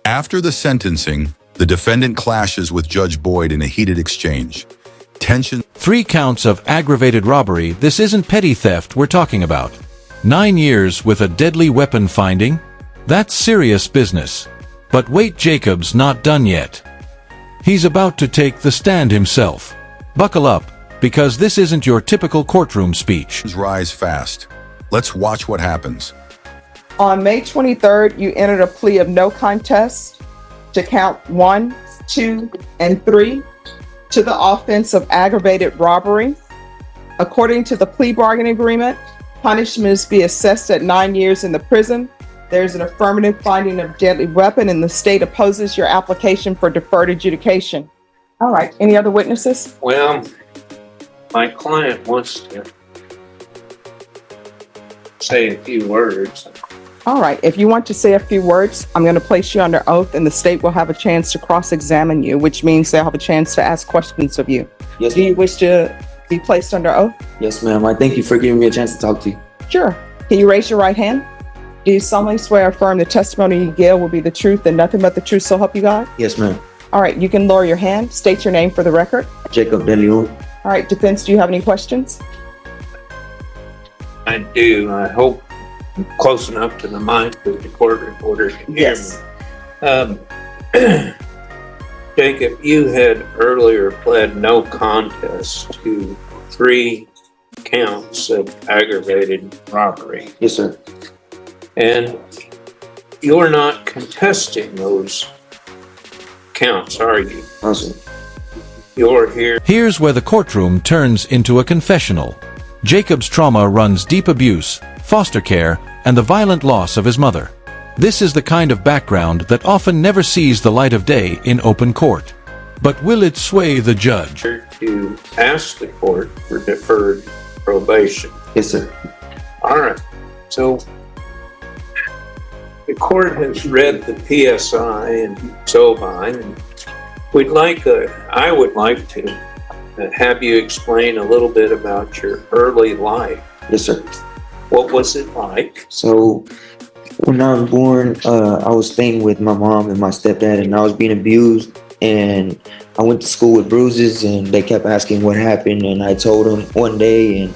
After the sentencing, the defendant clashes with Judge Boyd in a heated exchange. Tension. 3 counts of aggravated robbery. This isn't petty theft we're talking about. 9 years with a deadly weapon finding? That's serious business. But wait, Jacob's not done yet. He's about to take the stand himself. Buckle up, because this isn't your typical courtroom speech. Rise fast. Let's watch what happens. On May 23rd, you entered a plea of no contest to count 1, 2, and 3 to the offense of aggravated robbery. According to the plea bargaining agreement, punishment is to be assessed at 9 years in the prison. There's an affirmative finding of deadly weapon, and the state opposes your application for deferred adjudication. All right, any other witnesses? Well, my client wants to say a few words. All right, if you want to say a few words, I'm going to place you under oath, and the state will have a chance to cross-examine you, which means they'll have a chance to ask questions of you. Yes, Do you wish to be placed under oath? yes, ma'am. I thank you for giving me a chance to talk to you. Sure. Can you raise your right hand? Do you solemnly swear or affirm the testimony you give will be the truth and nothing but the truth, so help you God? Yes, ma'am. All right, you can lower your hand. State your name for the record. Jacob De Leon. All right, defense, do you have any questions? I do. I hope I'm close enough to the mic that the court reporter can hear me. Jacob, you had earlier pled no contest to 3 counts of aggravated robbery. Yes, sir. And you're not contesting those counts, are you? No, sir. You're here. Here's where the courtroom turns into a confessional. Jacob's trauma runs deep: abuse, foster care, and the violent loss of his mother. This is the kind of background that often never sees the light of day in open court. But will it sway the judge? To ask the court for deferred probation. Yes, sir. All right. So the court has read the PSI and so on, and I would like to have you explain a little bit about your early life. Yes, sir. What was it like? So when I was born, I was staying with my mom and my stepdad, and I was being abused. And I went to school with bruises, and they kept asking what happened. And I told them one day, and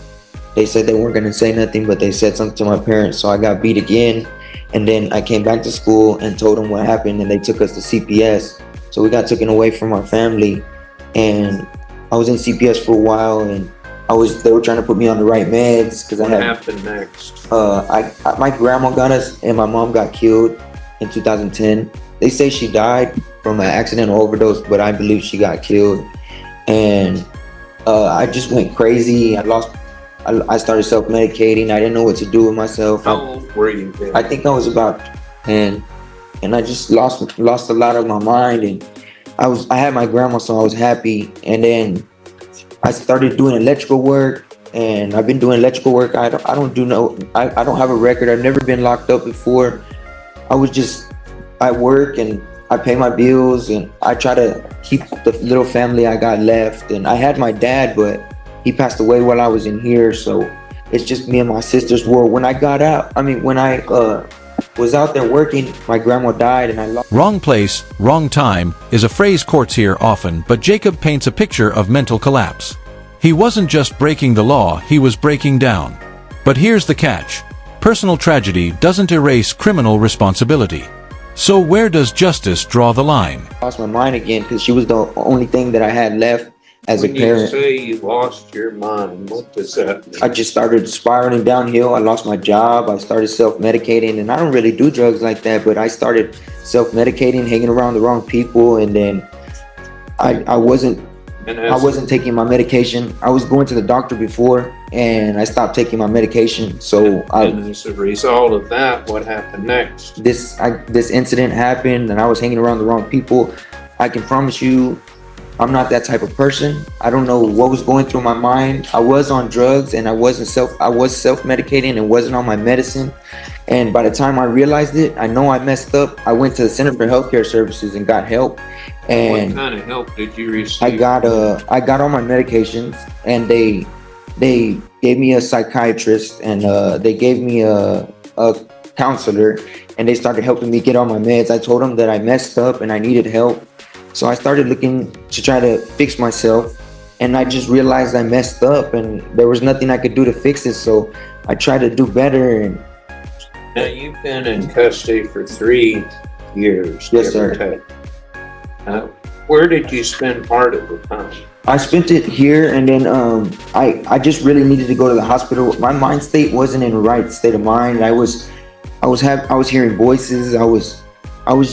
they said they weren't going to say nothing, but they said something to my parents. So I got beat again. And then I came back to school and told them what happened, and they took us to CPS. So we got taken away from our family, and I was in CPS for a while, and they were trying to put me on the right meds because What happened next? My grandma got us, and my mom got killed in 2010. They say she died from an accidental overdose, but I believe she got killed. And I just went crazy. I started self-medicating. I didn't know what to do with myself. How old were you then? I think I was about 10, and I just lost a lot of my mind. And I had my grandma, so I was happy. And then I started doing electrical work, and I've been doing electrical work. I don't have a record. I've never been locked up before. I work and I pay my bills, and I try to keep the little family I got left. And I had my dad, but he passed away while I was in here, so it's just me and my sister's world. When I was out there working, my grandma died, and I lost. Wrong place, wrong time is a phrase courts hear often, but Jacob paints a picture of mental collapse. He wasn't just breaking the law, he was breaking down. But here's the catch. Personal tragedy doesn't erase criminal responsibility. So where does justice draw the line? I lost my mind again because she was the only thing that I had left as a parent. When you say you lost your mind, what does that mean? I just started spiraling downhill. I lost my job. I started self-medicating, and I don't really do drugs like that, but I started self-medicating, hanging around the wrong people, and then I wasn't taking my medication. I was going to the doctor before, and I stopped taking my medication. So as a result of that, what happened next? This incident happened, and I was hanging around the wrong people. I can promise you, I'm not that type of person. I don't know what was going through my mind. I was on drugs, and I was self-medicating and wasn't on my medicine. And by the time I realized it, I know I messed up. I went to the Center for Healthcare Services and got help. And what kind of help did you receive? I got all my medications, and they gave me a psychiatrist, and they gave me a counselor, and they started helping me get on my meds. I told them that I messed up and I needed help. So I started looking to try to fix myself, and I just realized I messed up and there was nothing I could do to fix it. So I tried to do better. And Now, you've been in custody for 3 years. Yes, give or sir. take. Where did you spend part of the time? I spent it here, and then I just really needed to go to the hospital. My mind state wasn't in the right state of mind. I was hearing voices. I was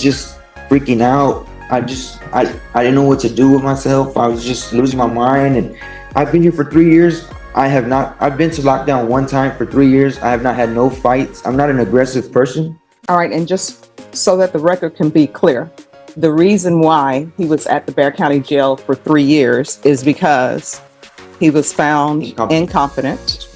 just freaking out. I didn't know what to do with myself. I was just losing my mind, and I've been here for 3 years. I've been to lockdown one time for 3 years. I have not had no fights. I'm not an aggressive person. All right, and just so that the record can be clear, the reason why he was at the Bexar County Jail for 3 years is because he was found incompetent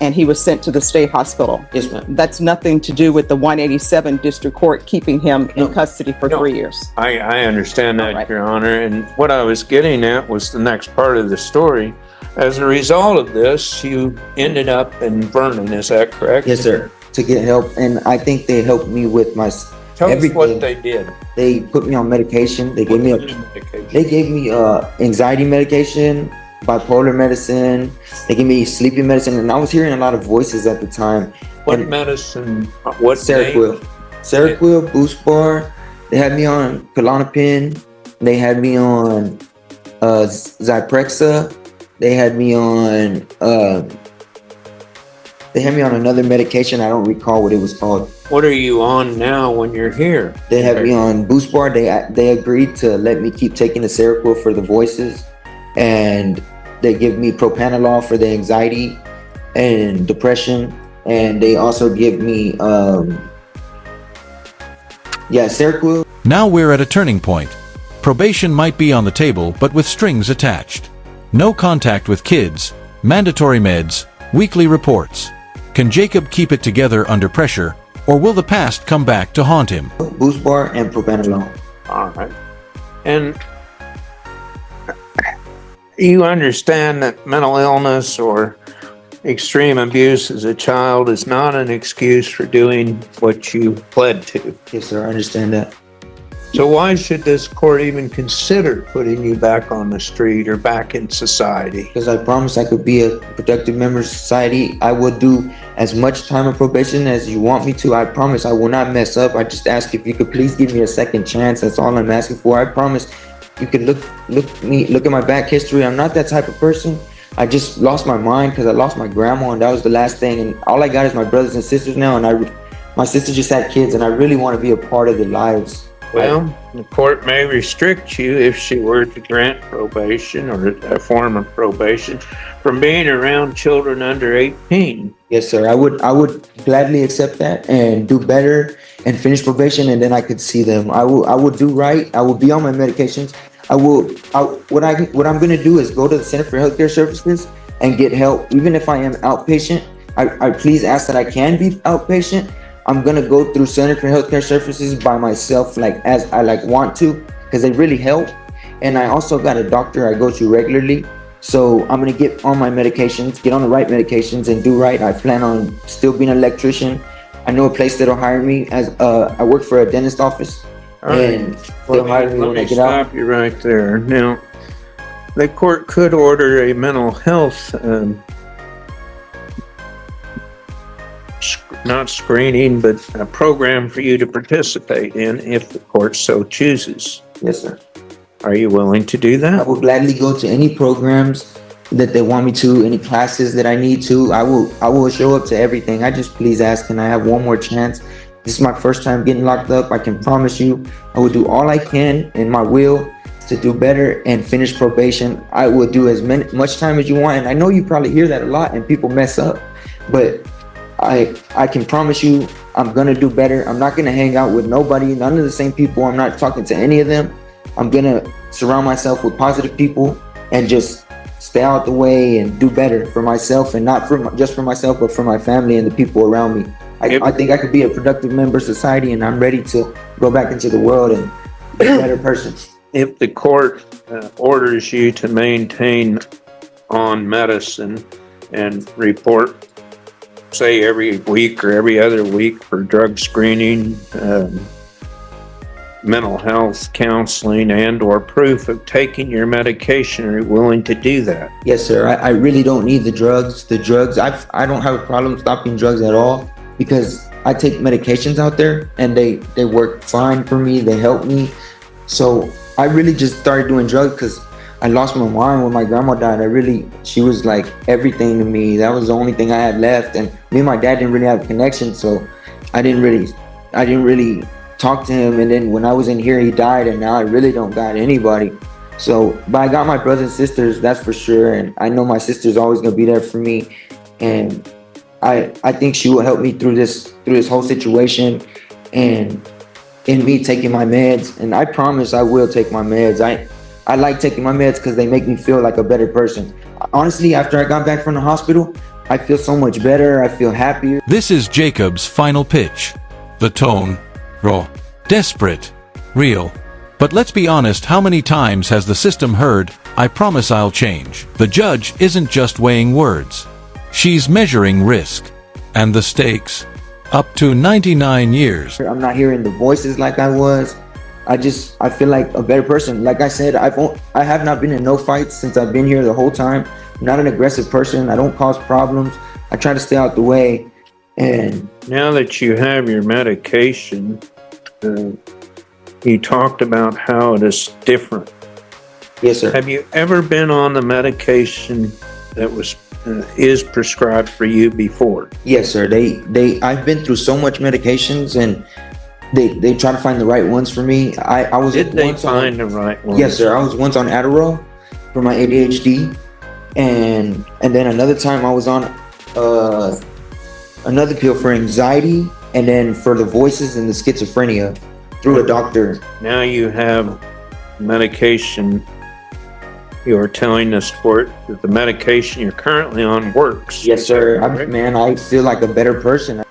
and he was sent to the state hospital. Yes, ma'am. That's nothing to do with the 187 District Court keeping him in custody for 3 years. I understand that, Right. Your Honor, and what I was getting at was the next part of the story. As a result of this, you ended up in Vernon, is that correct? Yes, sir. To get help, and I think they helped me with my Tell everything. us what they did. They put me on medication. They gave me anxiety medication, bipolar medicine. They gave me sleeping medicine, and I was hearing a lot of voices at the time. What And medicine? What Seroquel, Boost Bar. They had me on Klonopin. They had me on Zyprexa. They had me on another medication. I don't recall what it was called. What are you on now when you're here? They had me on Boost Bar. They agreed to let me keep taking the Seroquel for the voices, and they give me propranolol for the anxiety and depression, and they also give me Seroquel. Now we're at a turning point. Probation might be on the table, but with strings attached. No contact with kids, mandatory meds, weekly reports. Can Jacob keep it together under pressure, or will the past come back to haunt him? Boost Bar and propranolol. All right. And you understand that mental illness or extreme abuse as a child is not an excuse for doing what you pled to. Yes, sir. I understand that. So why should this court even consider putting you back on the street or back in society? Because I promised I could be a productive member of society. I will do as much time of probation as you want me to. I promise I will not mess up. I just ask if you could please give me a second chance. That's all I'm asking for. I promise you could look at my back history. I'm not that type of person. I just lost my mind because I lost my grandma, and that was the last thing. And all I got is my brothers and sisters now, and my sister just had kids, and I really want to be a part of their lives. Well, the court may restrict you if she were to grant probation or a form of probation from being around children under 18. Yes, sir. I would gladly accept that and do better and finish probation, and then I could see them. I will do right. I will be on my medications. What I'm going to do is go to the Center for Healthcare Services and get help. Even if I am outpatient, I please ask that I can be outpatient. I'm going to go through Center for Healthcare Services by myself, as I want to, because they really help. And I also got a doctor I go to regularly. So I'm going to get on my medications, get on the right medications and do right. I plan on still being an electrician. I know a place that'll hire me as I work for a dentist office. And they'll hire me when I get out. Let me stop you right there. Now, the court could order a mental health not screening, but a program for you to participate in if the court so chooses. Yes, sir. Are you willing to do I that? will gladly go to any programs that they want me to, any classes that I need to. I will show up to everything. I just please ask, can I have one more chance? This is my first time getting locked up. I can promise you I will do all I can in my will to do better and finish probation. I will do as much time as you want. And I know you probably hear that a lot and people mess up, but I can promise you I'm going to do better. I'm not going to hang out with nobody, none of the same people. I'm not talking to any of them. I'm going to surround myself with positive people and just stay out the way and do better for myself, and not just for myself, but for my family and the people around me. I think I could be a productive member of society, and I'm ready to go back into the world and be a better person. If the court orders you to maintain on medicine and report say every week or every other week for drug screening, mental health counseling, and or proof of taking your medication? Are you willing to do that? Yes, sir. I really don't need the drugs. I don't have a problem stopping drugs at all because I take medications out there and they work fine for me. They help me. So I really just started doing drugs because I lost my mind when my grandma died. She was like everything to me. That was the only thing I had left. And me and my dad didn't really have a connection. So I didn't really talk to him. And then when I was in here, he died. And now I really don't got anybody. So, but I got my brothers and sisters, that's for sure. And I know my sister's always going to be there for me. And I think she will help me through this whole situation and in me taking my meds. And I promise I will take my meds. I like taking my meds because they make me feel like a better person. Honestly, after I got back from the hospital, I feel so much better. I feel happier. This is Jacob's final pitch. The tone, raw, desperate, real. But let's be honest, how many times has the system heard, "I promise I'll change"? The judge isn't just weighing words. She's measuring risk. And the stakes? Up to 99 years. I'm not hearing the voices like I was. I feel like a better person. Like I said, I have not been in no fights since I've been here the whole time. I'm not an aggressive person. I don't cause problems. I try to stay out the way. And now that you have your medication, you talked about how it is different. yes, sir. Have you ever been on the medication that is prescribed for you before? Yes, sir. I've been through so much medications and they try to find the right ones for me. I was Did they once find the right ones? Yes, sir. I was once on Adderall for my ADHD, and then another time I was on another pill for anxiety, and then for the voices and the schizophrenia through a doctor. Now you have medication. You're telling us for it that the medication you're currently on works. Yes, sir. I feel like a better person.